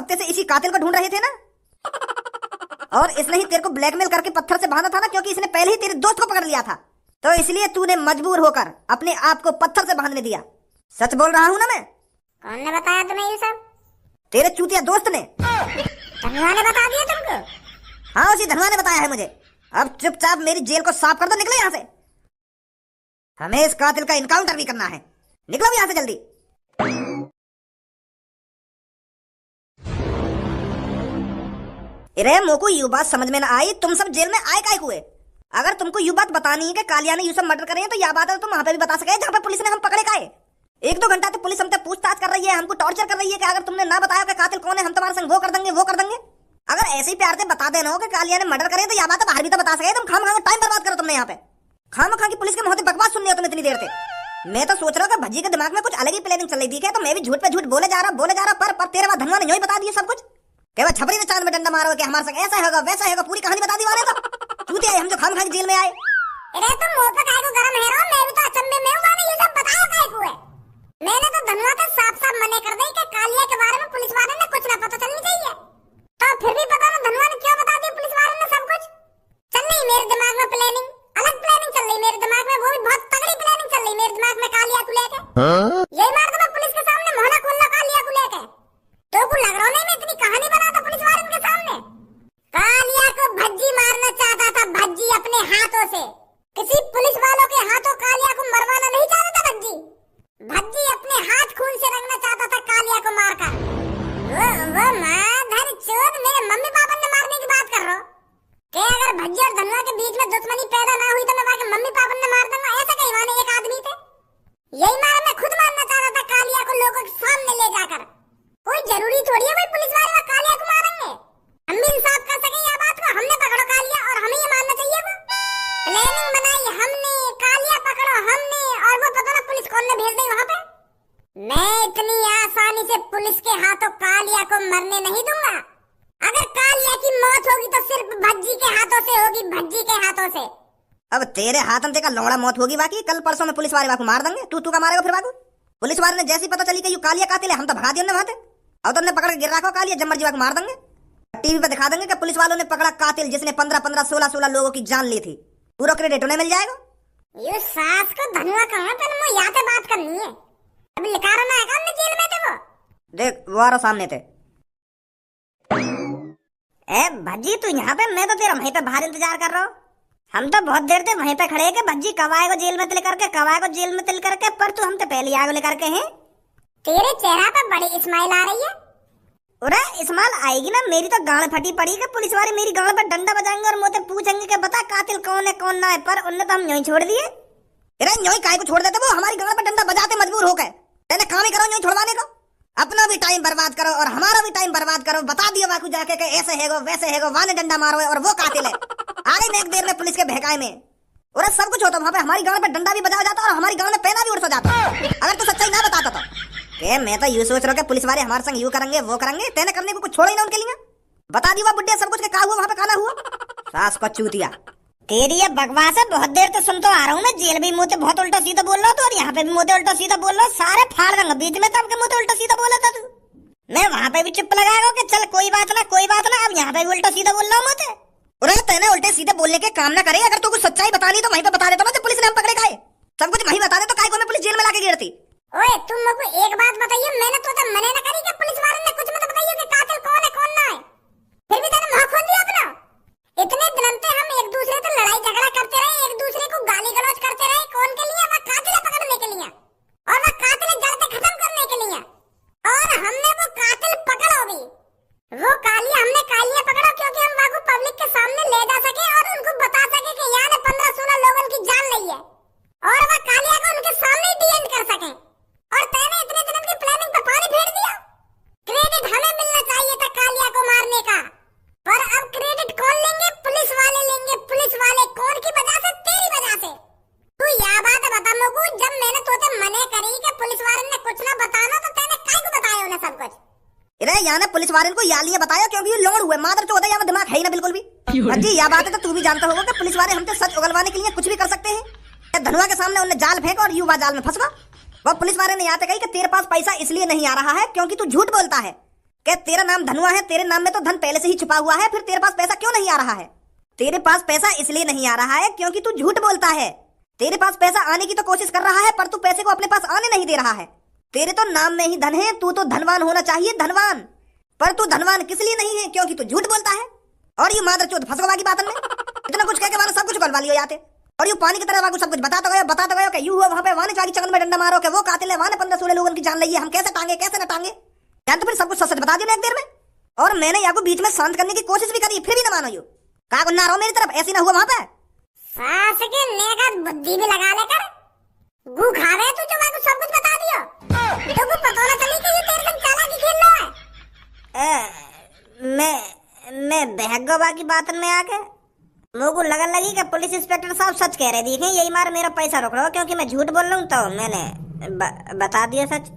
हफ्ते से इसी कातिल को ढूंढ रहे थे ना। और इसने ही तेरे को ब्लैकमेल करके पत्थर से बांधा था ना, क्योंकि इसने पहले ही तेरे दोस्त को पकड़ लिया था, तो इसलिए तूने मजबूर होकर अपने आप को पत्थर से बांधने दिया। सच बोल रहा हूँ ना मैं। कौन ने बताया तुम्हें ये सब? तेरे चूतिया दोस्त ने। धनवा ने बता दिया तुमको? हाँ, उसी धनवा ने बताया है मुझे। अब चुपचाप मेरी जेल को साफ कर दो, निकलो यहाँ से। हमें इस कातिल का इनकाउंटर भी करना है। निकलो यहाँ से जल्दी। अरे मोको यू बात समझ में ना आई, तुम सब जेल में आए काहे हुए? अगर तुमको यू बात बतानी है कि कालिया ने यू सब मर्डर करे हैं, तो यह बात है तुम वहां पे भी बता सके जहाँ पर पुलिस ने हम पकड़े काहे। 1-2 घंटा तो पुलिस हमसे पूछताछ कर रही है, हमको टॉर्चर कर रही है कि अगर तुमने ना बताया कि कातिल कौन है, हम तुम्हारे संग वो कर देंगे वो कर देंगे। अगर ऐसे ही प्यार से बता देना हो कि कालिया ने मर्डर करे, तो यह बात बाहर भी तो बता सके। तुम खाम टाइम बर्बाद करो तुमने यहाँ पे। खाम की पुलिस के मुंह से बकवास सुननी है तुम इतनी देर से। मैं तो सोच रहा हूँ कि भज्जी के दिमाग में कुछ अलग ही प्लानिंग चल रही थी, तो मैं भी झूठ पे झूठ बोले जा रहा पर तेरे बाद धनवा ने यूं ही बता दिया सब कुछ। क्या छपरी ने चांद में डंडा मारो कि हमारे संग ऐसा होगा वैसा होगा, पूरी कहानी बता दी वाले तो चूते आए हम जो खाम जेल में आए। अरे तुम मुंह पे काहे को गरम है रो? मैं भी तो अचंभे में हूं, मैंने ये सब बताया काहे को है? मैंने तो धनवा से साफ मना कर दी कि कालिया के बारे में पुलिस वाले ने कुछ ना पता चलनी चाहिए, तो फिर भी पता ना धनवा ने क्यों बता दिया पुलिस वाले ने सब कुछ। चल रही मेरे दिमाग में प्लानिंग, अलग प्लानिंग चल रही मेरे दिमाग में, वो भी बहुत तगड़ी प्लानिंग चल रही मेरे दिमाग में कालिया को लेके। यही मार दो पुलिस के सामने, मोहना खोल लो कालिया को लेके। तो को लग रहा नहीं मैं इतनी कहानी बनाता पुलिस वाले के सामने। कालिया को भज्जी मारना चाहता था, भज्जी अपने हाथों से। किसी पुलिस वालों के हाथों कालिया को मरवाना नहीं चाहता था भज्जी। भज्जी अपने हाथ खून से रंगना चाहता था कालिया को मारकर। वो माधर चोद मेरे मम्मी पापा ने मारने की बात कर रहा हो कि अगर भज्जी और धनवा के बीच में दुश्मनी पैदा ना हुई तो मैं वहां के मम्मी पापा ने मार दूंगा, ऐसा कहीं माने एक आदमी थे। यही मारा मैं खुद मारना चाह रहा था कालिया को लोगों के सामने ले जाकर। कोई जरूरी थोड़ी है भाई पुलिस वाले कालिया को मारेंगे। हम भी इंसाफ कर सके यह बात को, हमने पकड़ो कालिया और हमें ये मानना चाहिए। वो प्लानिंग बनाई हमने, कालिया पकड़ो हमने, और वो पता ना पुलिस कौन ने भेज दी वहां पे। मैं इतनी आसानी से पुलिस के हाथों कालिया को मरने नहीं दूंगा। अगर कालिया की मौत होगी तो सिर्फ भज्जी के हाथों से होगी, भज्जी के हाथों से। अब तेरे हाथों से का लौड़ा मौत होगी, बाकी कल परसों में पुलिस वाले बाकू मार देंगे। तू का मारेगा फिर बाकू? पुलिस वाले ने जैसी पता चली कि यू कालिया कातिल है, हम तो भगा दिए वहां से, और तुमने पकड़ के गिर रखो कालिया, जब मर्जी बाकू मार देंगे। टीवी पे दिखा देंगे कि पुलिस वालों ने पकड़ा कातिल जिसने 15-15, 16-16 लोगों की जान ली थी। पूरा क्रेडिट उन्हें मिल जाएगा। ये सास को धनवा कहाँ पे मैं यहाँ पे बात करनी है। अभी लिखा रहना है हमने जेल में थे वो। देख वो आ रहा सामने थे। ए भज्जी तू यहाँ पे, मैं तो तेरा वहीं पे बाहर इंतजार कर रहा हूँ। हम तो बहुत देर से वहीं पे खड़े हैं कि भज्जी कब आएगा जेल में तिल करके, कब आएगा जेल में तिल करके, पर तू हम तो पहले आगे लेकर के हैं। तेरे चेहरा पे बड़ी स्माइल आ रही है। अरे इस्माइल आएगी ना, मेरी तो गांड फटी पड़ी कि पुलिस वाले मेरी गांड पर डंडा बजाएंगे और मुझसे पूछेंगे कि बता कातिल कौन है कौन ना है, पर उन्हें तो हम यूं ही छोड़ दिए। अरे यूं ही काहे को छोड़ देते? वो हमारी गांड पर डंडा बजाते मजबूर हो गए। तेने काम ही करो यूं छुड़वाने को, अपना भी टाइम बर्बाद करो और हमारा भी टाइम बर्बाद करो। बता दियो बाकू जाके कि ऐसे हैगो वैसे हैगो, वाने डंडा मारो और वो कातिल है। आगे में एक देर में पुलिस के बहकाए में और सब कुछ होता, वहां पे हमारी गांड पर डंडा भी बजाया जाता और हमारी गांड में पैना भी उड़ जाता, अगर तू सच्चाई ना बताता तो। के मैं तो यूं सोच रहा हूं कि पुलिस वाले हमारे संग यूं करेंगे वो करेंगे, तेने करने को कुछ छोड़ा ही ना उनके लिए। बता दिया बुड्ढे सब कुछ के, का हुआ वहां पे, खाना हुआ। सास को चूतिया तेरी ये बकवास है, बहुत देर से सुन तो आ रहा हूँ मैं। जेल भी मुझे बहुत उल्टा सीधा बोल रहा था और यहाँ पे भी मुझे उल्टा सीधा बोल रहा, सारे फाड़ दूंगा बीच में। तब के मुझे उल्टा सीधा बोला था तू, मैं वहाँ पे भी चुप लगाएगा कि चल कोई बात ना कोई बात ना। अब यहाँ पे भी उल्टा सीधा बोल रहा हूँ मुझे। अरे तेने उल्टे सीधे बोलने के काम ना करे। अगर तू कुछ सच्चाई बतानी तो वहीं पे बता देता ना, पुलिस ने हम पकड़े खाए। सब कुछ वहीं बता दे तो काय को मैं पुलिस जेल में लाके गिरती। ओए तुम लोग को एक बात बताइए, मैंने तो मना ना करी कि पुलिस वाले ने कुछ मत बताइए कि कातिल कौन है कौन ना है, फिर भी तेने मुंह खोल दिया अपना। इतने दिन से हम एक दूसरे से लड़ाई झगड़ा करते रहे, एक दूसरे को गाली गलौज करते रहे, कौन के लिए? वह कातिल पकड़ने के लिए, और वह कातिल जड़ से खत्म करने के लिए। और हमने वो कातिल पकड़ा भी, वो कालिया हमने कालिया पकड़ा क्योंकि हम वाकू पब्लिक के सामने ले जा सके और उनको बता सके कि यहाँ ने 15-16 लोगों की जान ली है, और वह कालिया को उनके सामने डी एंड कर सके। और तेने इतने दिन की प्लानिंग पे पानी फेर दिया। क्रेडिट हमें मिलना चाहिए था कालिया को मारने का, पर अब क्रेडिट कौन लेंगे? पुलिस वाले लेंगे। पुलिस वाले कौन की वजह से? तेरी वजह से। तू यह बात बता मुझको, जब मैंने तुझे मना करी कि पुलिस वाले ने कुछ ना बताना, तो तेने काय को बताया उन्हें सब कुछ? अरे यहाँ ने पुलिस वाले को यार लिए बताया क्योंकि ये लोड़ हुए मादर चौदह, यहाँ दिमाग है ही ना बिल्कुल भी। जी यह बात है तो तू भी जानता होगा कि पुलिस वाले हमसे सच उगलवाने के लिए कुछ भी कर सकते हैं। धनुआ के सामने उन्हें जाल फेंक और युवा जाल में फंस गया। वो पुलिस वाले ने यहाँ तक कही कि तेरे पास पैसा इसलिए नहीं आ रहा है क्योंकि तू झूठ बोलता है। क्या तेरा नाम धनुआ है, तेरे नाम में तो धन पहले से ही छुपा हुआ है, फिर तेरे पास पैसा क्यों नहीं आ रहा है? तेरे पास पैसा इसलिए नहीं आ रहा है क्योंकि तू झूठ बोलता है। तेरे पास पैसा आने की तो कोशिश कर रहा है पर तू पैसे को अपने पास आने नहीं दे रहा है। तेरे तो नाम में ही धन है, तू तो धनवान होना चाहिए, धनवान। पर तू धनवान किस लिए नहीं है? क्योंकि तू झूठ बोलता है। और ये मादर चोद फंसोगा की बातन में इतना कुछ कह के वाला सब कुछ करवा लियो जाते। और यू पानी की तरह वाकू सब कुछ बता तो गयो कि यू हुआ वहां पे वाने जागी चंगन में डंडा मारो कि वो कातिल है, वाने 15-16 लोगों की जान ली है, हम कैसे टांगे कैसे न टांगे। जान तो फिर सब कुछ सच बता दियो ना एक देर में। और मैंने याकू बीच में शांत करने की कोशिश भी करी, फिर भी न मानो यू। का गुन्ना रहो मेरी तरफ, ऐसी ना हुआ वहां पे। सास के नेगत बुद्धि भी लगा लेकर गू खा रहे तू जो वाकू सब कुछ बता दियो। तो को पता ना चली कि ये तेरे संग चालाकी खेल रहा है। मैं बहगवा की बात में आके मुझको लगन लगी कि पुलिस इंस्पेक्टर साहब सच कह रहे देखें, यही मार मेरा पैसा रोक रहा हो क्योंकि मैं झूठ बोल रहा हूँ, तो मैंने बता दिया सच।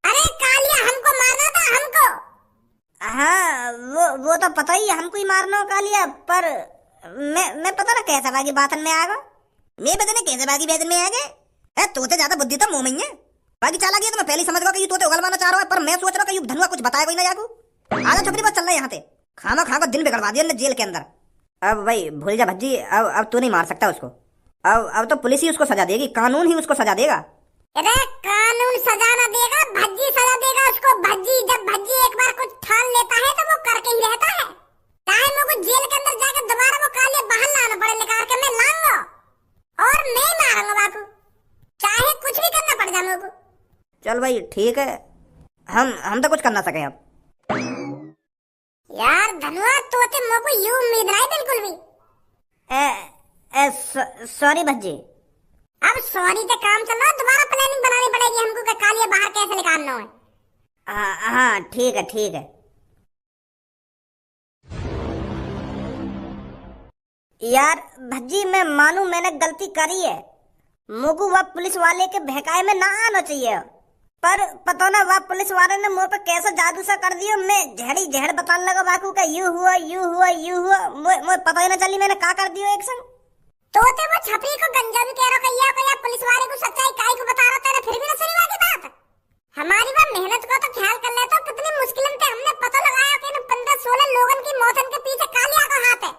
अरे कालिया हमको मारना था, हमको। हाँ वो तो पता ही हमको ही मारना हो कालिया, पर मैं पता ना कैसे बाकी बातन में आगा। मैं बदने कैसे बाकी बेदन में आ गए? तोते ज्यादा बुद्धि तो मुंह में ही है, बाकी चाला गया तो मैं पहले समझ गया कि ये तोते उगलवाना चाह रहा है, पर मैं सोच रहा हूँ कि धनुआ कुछ बताएगा ही ना याकू। आजा छोकरी बस चल रहा है यहाँ से, खामा खा दिन बिगड़वा दिया जेल के अंदर। अब भाई भूल जा भज्जी, अब तू नहीं मार सकता उसको। अब तो पुलिस ही उसको सजा देगी, कानून ही उसको सजा देगा। अरे कानून सजा ना देगा, भज्जी सजा देगा उसको। भज्जी जब भज्जी एक बार कुछ ठान लेता है तो वो करके ही रहता है। चाहे मुझको जेल के अंदर जाकर दोबारा वो कालिया बाहर लाना पड़े, निकाल के मैं लाऊंगा और मैं मारूंगा बापू, चाहे कुछ भी करना पड़ जाए मुझको। चल भाई ठीक है, हम तो कुछ कर ना सके अब। यार धनुआ तोते मुझको यूं उम्मीद नहीं बिल्कुल भी। सॉरी भज्जी। अब सॉरी से काम चल रहा है, दोबारा प्लानिंग बनानी पड़ेगी हमको कि कालिया बाहर कैसे निकालना है। हाँ ठीक है। यार भज्जी मैं मानू मैंने गलती करी है, मुझको वह पुलिस वाले के बहकाए में ना आना चाहिए, पर पता ना वह पुलिस वाले ने मुंह पे कैसा जादू सा कर दिया। मैं झड़ बताने लगा बाकू का यू हुआ मुझे पता ही ना चली मैंने क्या कर दिया एक संग। तोते वो छपरी को गंजा भी कह रहा या पुलिस वाले को सच्चाई काई को बता रहा तेरा, फिर भी ना सुनी वाली बात। हमारी वो मेहनत को तो ख्याल कर लेता, कितनी मुश्किल से हमने पता लगाया कि 15-16 लोगों की मौतन के पीछे कालिया का हाथ है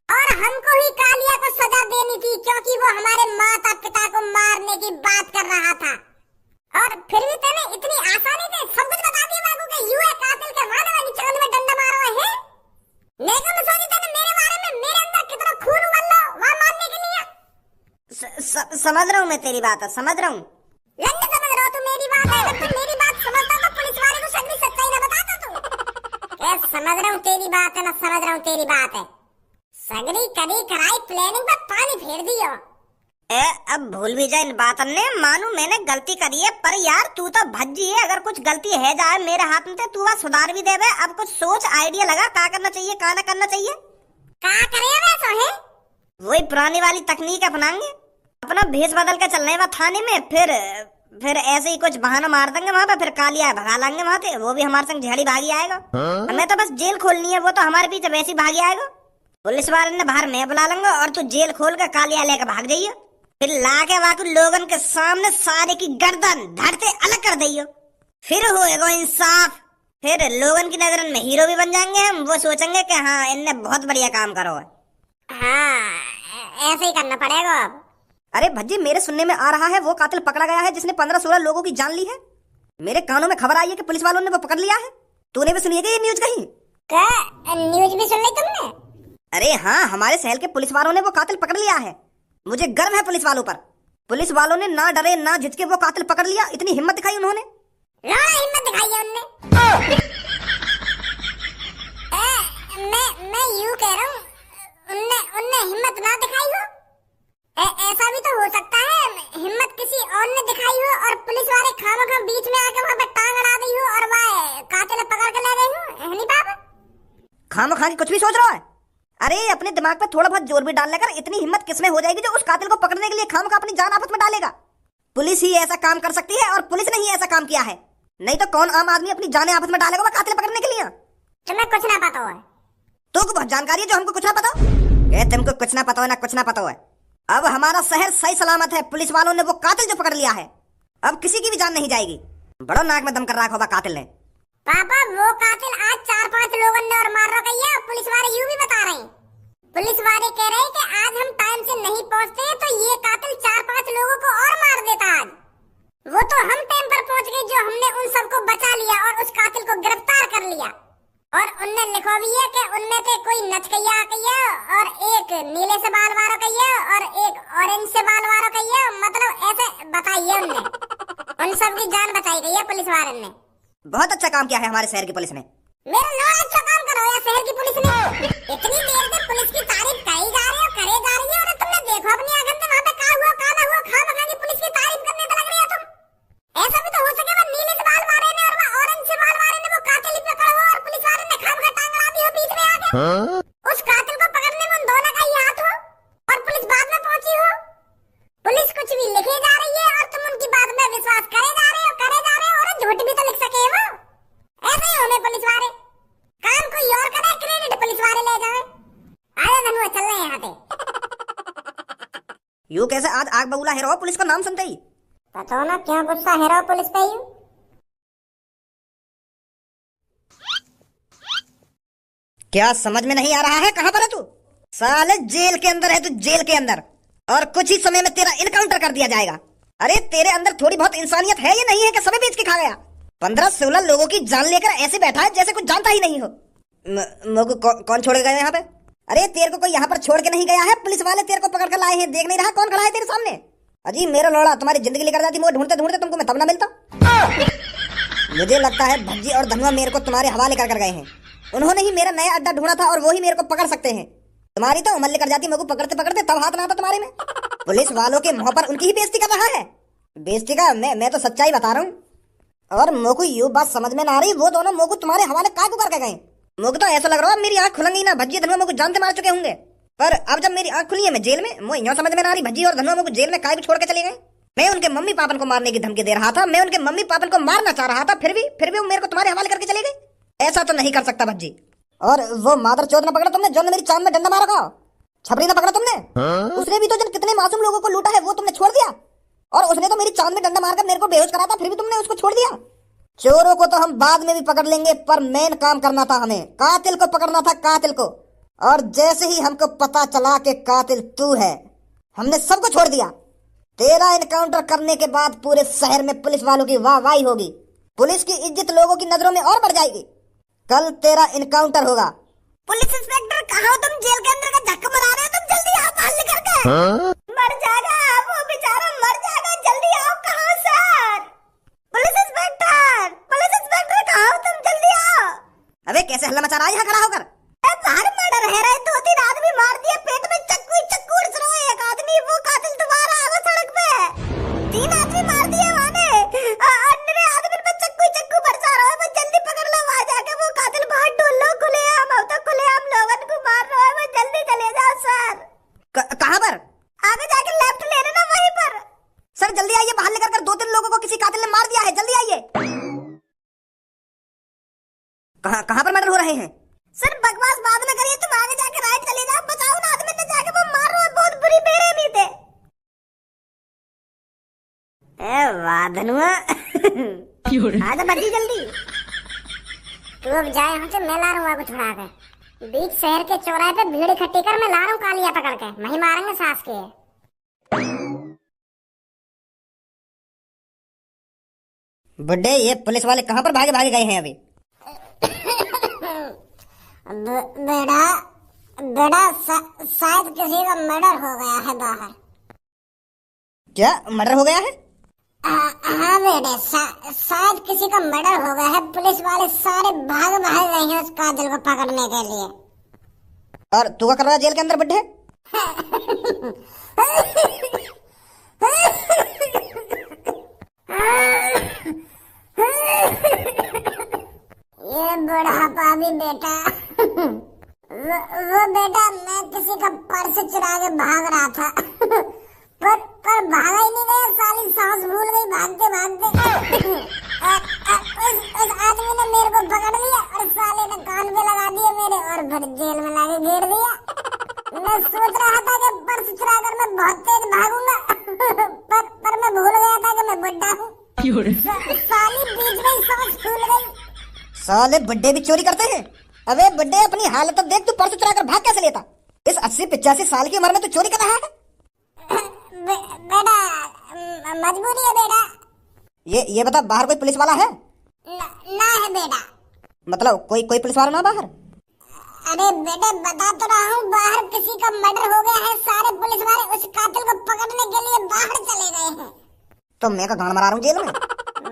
और हमको ही कालिया को सजा देनी थी क्योंकि वो हमारे माता पिता को मारने की बात कर रहा था। और फिर भी तूने इतनी आसानी से सब कुछ बता दिया बाबू के यू है कातिल के वाले वाली चांद में डंडा मारा है। लेकिन सोची तूने मेरे बारे में, मेरे अंदर कितना खून उबल रहा वहां मारने के लिए। समझ रहा हूँ मैं तेरी बात, समझ रहा हूँ। लंड समझ रहा तू मेरी बात है, अगर तू मेरी बात समझता तो पुलिस वाले को सगली सच्चाई ना बताता तू। क्या समझ रहा हूँ तेरी बात है ना, समझ रहा हूँ तेरी बात है। सगली करी कराई प्लानिंग पर पानी फेर दियो। अब भूल भी जाए इन बातन ने, मानू मैंने गलती करी है, पर यार तू तो भज्जी है, अगर कुछ गलती है जाए मेरे हाथ में तू वह सुधार भी देवे। अब कुछ सोच आइडिया लगा क्या करना चाहिए क्या ना करना चाहिए। क्या करे वैसा है? वही पुरानी वाली तकनीक अपनाएंगे, अपना भेष बदल के चलने वा थाने में, फिर ऐसे ही कुछ बहाना मार देंगे वहां पे, फिर कालिया भगा लाएंगे वहां से, वो भी हमारे संग झेड़ी भागी आएगा। हमें तो बस जेल खोलनी है, वो तो हमारे पीछे वैसे ही भागी आएगा। पुलिस वाले ने बाहर मैं बुला लूंगा और तू जेल खोल कर कालिया लेकर भाग जाइयो, फिर लाके वाकू लोगन के सामने सारे की गर्दन धड़ से अलग कर दियो, फिर होएगा इंसाफ। फिर लोगन की नजर में हीरो भी बन जाएंगे हम, वो सोचेंगे कि हाँ इनने बहुत बढ़िया काम करो है। हाँ ऐसे ही करना पड़ेगा अब। अरे भज्जी मेरे सुनने में आ रहा है वो कातिल पकड़ा गया है जिसने 15-16 लोगों की जान ली है। मेरे कानों में खबर आई है कि पुलिस वालों ने वो पकड़ लिया है। तूने भी सुनी है ये न्यूज कहीं? क्या न्यूज भी सुन ली तुमने? अरे हाँ, हमारे शहर के पुलिस वालों ने वो कातिल पकड़ लिया है। मुझे गर्व है पुलिस वालों पर। पुलिस वालों ने ना डरे ना झिझके वो कातिल पकड़ लिया। इतनी हिम्मत दिखाई उन्होंने। हिम्मत दिखाई है उनने। मैं यूं कह रहा हूँ उनने हिम्मत ना दिखाई हो। ऐसा भी तो हो सकता है हिम्मत किसी और ने दिखाई हो और पुलिस वाले खामखा बीच में आके वहाँ पे टांग अड़ा दी हो और वह कातिल पकड़ के ले गए हो। नहीं बाबा खामखा की कुछ भी सोच रहा है। अरे अपने दिमाग पे थोड़ा बहुत जोर भी डाल लेकर इतनी हिम्मत किसमें हो जाएगी जो उस कातिल को पकड़ने के लिए खामखा अपनी जान आफत में डालेगा। पुलिस ही ऐसा काम कर सकती है और पुलिस ने ही ऐसा काम किया है, नहीं तो कौन आम आदमी अपनी जान आफत में डालेगा वो कातिल पकड़ने के लिए। तुम्हें कुछ ना पता है। तो बहुत जानकारी है जो हमको कुछ ना पता। तुमको कुछ ना पता है ना कुछ ना पता है। अब हमारा शहर सही सलामत है। पुलिस वालों ने वो कातिल जो पकड़ लिया है, अब किसी की भी जान नहीं जाएगी। बड़ा नाक में दम कर रखा होगा कातिल ने। पापा वो कातिल आज 4-5 लोगों ने और मार रखा है। पुलिस वाले यूं भी बता रहे हैं, पुलिस वाले कह रहे हैं कि आज हम टाइम से नहीं पहुंचते तो ये कातिल 4-5 लोगों को और मार देता आज। वो तो हम टाइम पर पहुंच गए जो हमने उन सबको बचा लिया और उस कातिल को गिरफ्तार कर लिया। और उनने लिखा भी है कि उनमें से कोई नचकैया कहिए और एक नीले से बाल वाला कहिए और एक ऑरेंज से बाल वाला कहिए, मतलब ऐसे बताइए उनने। उन सब की जान बचाई गई है पुलिस वाले ने। बहुत अच्छा काम किया है हमारे शहर की पुलिस ने। मेरा नाम अच्छा काम करो या शहर की पुलिस ने। इतनी देर से पुलिस की तारीफ करी जा रही है, करे जा रही है, और तुमने देखो अपनी आंखों से वहाँ पे क्या हुआ क्या ना हुआ, खामखा की पुलिस की तारीफ करने तो लग रही है तुम। ऐसा भी तो हो सके वो नीले से बाल वाले ने और वो ऑरेंज से बाल वाले ने वो कातिल ही पकड़ा हो और पुलिस वाले ने खामखा टांग अड़ा दी हो बीच में आके। उस कातिल को पकड़ने में उन दोनों का ही हाथ हो और पुलिस बाद में पहुंची हो। पुलिस कुछ भी लिखे जा रही है और तुम उनकी बात में विश्वास करे जा रहे हो और झूठ भी तो लिख सके वो। ऐसे ही होने पुलिस वाले, काम कोई और करे, क्रेडिट पुलिस वाले ले जाए। आए धनुआ चल रहे यहाँ पे। यू कैसे आज आग बबूला हेरो पुलिस का नाम सुनते ही? पता ना क्या गुस्सा हेरो पुलिस पे ही। क्या समझ में नहीं आ रहा है? कहाँ पर है तू? साले जेल के अंदर है तू, जेल के अंदर, और कुछ ही समय में तेरा इनकाउंटर कर दिया जाएगा। अरे तेरे अंदर थोड़ी बहुत इंसानियत है या नहीं है कि सभी बेच के खा गया? 15-16 लोगों की जान लेकर ऐसे बैठा है जैसे कुछ जानता ही नहीं हो। कौन छोड़ गया यहाँ पे? अरे तेरे को कोई यहाँ पर छोड़ के नहीं गया है, पुलिस वाले तेरे को पकड़ कर लाए हैं। देख नहीं रहा कौन खड़ा है तेरे सामने? अजी मेरा लोड़ा तुम्हारी जिंदगी लेकर जाती, मुझे ढूंढते ढूंढते तुमको मैं तब ना मिलता। मुझे लगता है भज्जी और धनुआ मेरे को तुम्हारे हवाले कर गए हैं। उन्होंने ही मेरा नया अड्डा ढूंढा था और वो ही मेरे को पकड़ सकते हैं। तुम्हारी तो उमर लेकर जाती, मेरे को पकड़ते पकड़ते तब हाथ ना आता तुम्हारे में। पुलिस वालों के मुंह पर उनकी ही बेइज्जती कर रहा है। बेइज्जती का मैं तो सच्चाई बता रहा हूँ। और मोको ये बात समझ में ना आ रही, वो दोनों मोको तुम्हारे हवाले काय को करके गए? मोको तो ऐसा लग रहा है मेरी आंख खुलेंगी ना, भज्जी धनुआ मोको जानते मार चुके होंगे। पर अब जब मेरी आंख खुली है मैं जेल में, मुझे यहाँ समझ में ना आ रही भज्जी और धनुआ मोको जेल में काय को छोड़ के चले गए। मैं उनके मम्मी पापन को मारने की धमकी दे रहा था, मैं उनके मम्मी पापन को मारना चाह रहा था, फिर भी वो मेरे को तुम्हारे हवाले करके चले गए। ऐसा तो नहीं कर सकता भज्जी। और वो मादर चौथ न पकड़ा तुमने जो मेरी चांद में डंडा मारा का? छपरी न पकड़ा तुमने? उसने भी तो जन कितने मासूम लोगों को लूटा है वो तुमने छोड़ दिया। और उसने तो मेरी चांद में डंडा मारकर मेरे को बेहोश करा था, फिर भी तुमने उसको छोड़ दिया। चोरों को तो हम बाद में भी पकड़ लेंगे, पर मेन काम करना था हमें, कातिल को पकड़ना था, कातिल को। और जैसे ही हमको पता चला कि कातिल तू है, हमने सबको छोड़ दिया। तेरा इनकाउंटर करने के बाद पूरे शहर में पुलिस वालों की वाहवाही होगी, पुलिस की इज्जत लोगों की नजरों में और बढ़ जाएगी। कल तेरा इनकाउंटर होगा। पुलिस इंस्पेक्टर कहाँ हो तुम? जेल के अंदर का धक्का मरा रहे हो तुम, जल्दी आओ बाहर निकल के। मर जाएगा वो बेचारा, मर जाएगा, जल्दी आओ। कहाँ सर? पुलिस इंस्पेक्टर कहाँ हो तुम? जल्दी आओ। अबे कैसे हल्ला मचा रहा है यहाँ खड़ा होकर? बाहर मर्डर है रहे, 2-3 आदमी मार दिए, पेट में चक्कू उड़स रहा है। एक आदमी वो कातिल तुम्हारा आगे सड़क पे, 3 आदमी मार दिए माने, अन्य आदमी पे चक्कू बरसा रहा है। वो जल्दी पकड़ लो, वहां जाके वो कातिल बाहर ढूंढ लो, खुलेआम अब तो खुलेआम लोगन को मार रहा है। वो जल्दी चले जाओ सर। कहाँ पर? आगे जाके लेफ्ट ले लेना वहीं पर। सर जल्दी आइए, बाहर लेकर 2-3 लोगों को किसी कातिल ने मार दिया है, जल्दी आइए। कहाँ पर मर्डर हो रहे हैं? सर बकवास बाद में करिए, तुम आगे जाके राइट चले जाओ, बचाओ ना आदमी ने जाके, वो मार रहा है, बहुत बुरी बेरहमी थे। वाह धनुआ। आजा बच्ची जल्दी। तू अब जाए यहाँ से, मैं ला रहा हूँ आपको छुड़ा के। बीच शहर के चौराहे पे भीड़ इकट्ठी कर, मैं ला रहा हूँ कालिया पकड़ के, वहीं मारेंगे सास के। बुड्ढे ये पुलिस वाले कहाँ पर भागे भागे गए हैं अभी? बेटा शायद किसी का मर्डर हो गया है बाहर। क्या मर्डर हो गया है? हाँ बेटे, शायद किसी का मर्डर हो गया है। पुलिस वाले सारे भाग रहे हैं उस कातिल को पकड़ने के लिए। और तू क्या कर रहा है जेल के अंदर बुड्ढे? ये बुढ़ापा भी बेटा। वो बेटा मैं किसी का पर्स चुरा के भाग रहा था। पर भागा ही नहीं गया, साली सांस भूल गई भागते भागते। उस आदमी ने मेरे को पकड़ लिया और साले ने कान पे लगा दिया मेरे, और फिर जेल में लाके घेर दिया। मैं सोच रहा था कि पर्स चुरा कर मैं बहुत तेज भागूंगा, पर मैं भूल गया था कि मैं बुड्ढा हूँ। साली बीच में सांस फूल गई। साले बुड्ढे भी चोरी करते हैं। अबे बुड्ढे अपनी हालत तो देख, तू परसों चुरा कर भाग कैसे लेता? इस 80-85 साल की उम्र में तू चोरी कर रहा है? बेटा मजबूरी है बेटा। ये बता, बाहर कोई पुलिस वाला है? ना है बेटा। मतलब कोई पुलिस वाला ना बाहर? अरे बेटे बता तो रहा हूँ, बाहर किसी का मर्डर हो गया है, सारे पुलिस वाले उस कातिल को पकड़ने के लिए बाहर चले गए हैं। तो मैं का गांड मारा रहा हूँ जेल में।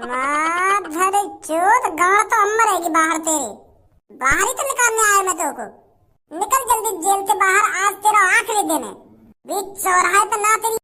माधर चोद, गांड तो अम्मा रहेगी बाहर तेरे। बाहर ही तो निकालने आया मैं तेरे को। निकल जल्दी जेल से बाहर, आज तेरा आखिरी दिन है। बीच चौराहे पे ना तेरी